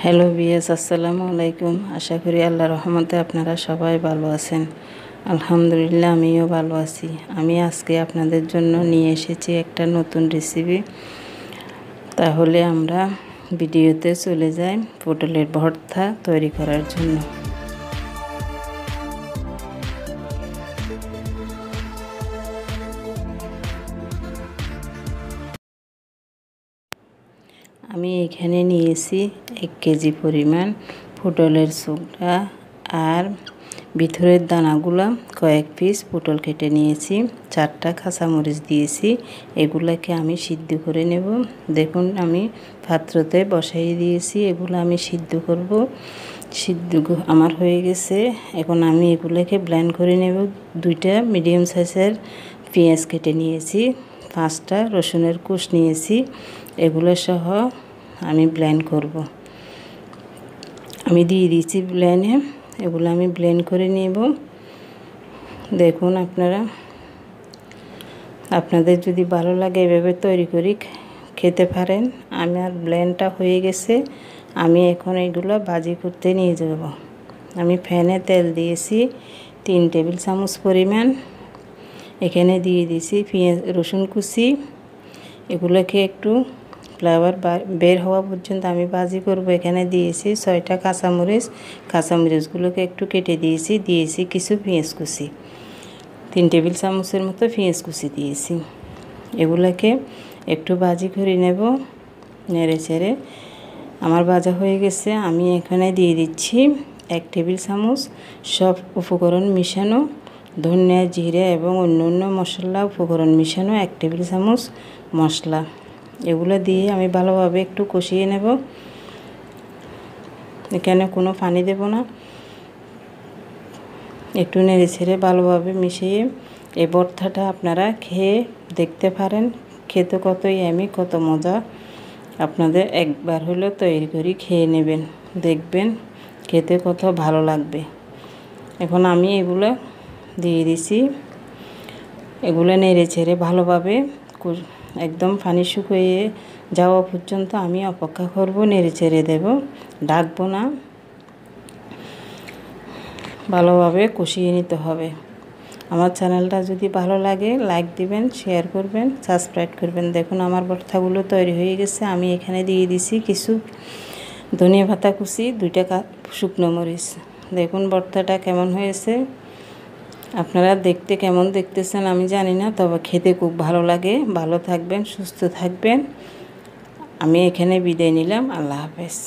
Hello BS, আসসালামু আলাইকুম। আশা করি আল্লাহর রহমতে আপনারা সবাই ভালো আছেন। আলহামদুলিল্লাহ, আমিও ভালো আছি। আমি আজকে আপনাদের জন্য নিয়ে এসেছি একটা নতুন রেসিপি। তাহলে আমরা ভিডিওতে চলে যাই পটলের ভর্তা তৈরি করার জন্য। আমি এখানে নিয়েছি 1 কেজি পরিমাণ পটলের চোখা আর ভিতরের দানাগুলো কয়েক পিস পটল কেটে নিয়েছি। 4টা কাঁচামরিচ দিয়েছি। এগুলাকে আমি সিদ্ধ করে নেব। দেখুন, আমি পাত্রতে বসাই দিয়েছি। এগুলো আমি সিদ্ধ করব। সিদ্ধ আমার হয়ে গেছে। এখন আমি এগুলোকে ব্লেন্ড করে নেব। 2টা মিডিয়াম সাইজের পেঁয়াজ কেটে নিয়েছি। 5টা রসুনের কুচ নিয়েছি। এগুলো সহ আমি ব্লেন্ড করব। আমি দিয়ে দিয়েছি ব্লেন্ডে। এগুলো আমি ব্লেন্ড করে নেব। দেখুন, আপনাদের যদি ভালো লাগে এভাবে তৈরি করে খেতে পারেন। আমার ব্লেন্ডটা হয়ে গেছে। আমি এখন এগুলো ভাজি করতে নিয়ে যাব। আমি প্যানে তেল দিয়েছি 3 টেবিল চামচ পরিমাণ। এখানে দিয়ে দিয়েছি পেঁয়াজ রসুন কুচি। এগুলোকে একটু ফ্লেভার বের হওয়া পর্যন্ত আমি ভাজি করব। এখানে দিয়েছি 6টা কাঁচামরিচ। কাঁচামরিচগুলোকে একটু কেটে দিয়েছি কিছু পেঁয়াজ কুচি। 3 টেবিল চামচের মতো পেঁয়াজ কুচি দিয়েছি। এগুলোকে একটু ভাজি করে নেব, নেড়ে চেড়ে। আমার ভাজা হয়ে গেছে। আমি এখানে দিয়ে দিচ্ছি 1 টেবিল চামচ সব উপকরণ মিশানো ধনিয়া, জিরে এবং অন্যান্য মশলা উপকরণ মিশানো 1 টেবিল চামচ মশলা। এগুলো দিয়ে আমি ভালোভাবে একটু কষিয়ে নেব। এখানে কোনো পানি দেব না। একটু নেড়ে ছেড়ে ভালোভাবে মিশিয়ে এই ভর্তাটা আপনারা খেয়ে দেখতে পারেন। খেতে কতই কত মজা। আপনাদের একবার হলেও তৈরি করে খেয়ে নেবেন, দেখবেন খেতে কত ভালো লাগবে। এখন আমি এগুলো দিয়ে দিছি। এগুলো নেড়ে ছেড়ে ভালোভাবে একদম পানি শুকিয়ে যাওয়া পর্যন্ত আমি অপেক্ষা করব। নেড়ে চেড়ে দেব, ঢাকবো না। ভালোভাবে কষিয়ে নিতে হবে। আমার চ্যানেলটা যদি ভালো লাগে লাইক দিবেন, শেয়ার করবেন, সাবস্ক্রাইব করবেন। দেখুন, আমার ভর্তাগুলো তৈরি হয়ে গেছে। আমি এখানে দিয়ে দিছি কিছু ধনিয়া পাতা কুচি, 2টা শুকনো মরিচ। দেখুন ভর্তাটা কেমন হয়েছে। আপনারা দেখতে কেমন দেখতেছেন আমি জানি না, তবে খেতে খুব ভালো লাগে। ভালো থাকবেন, সুস্থ থাকবেন। আমি এখানে বিদায় নিলাম। আল্লাহ হাফেজ।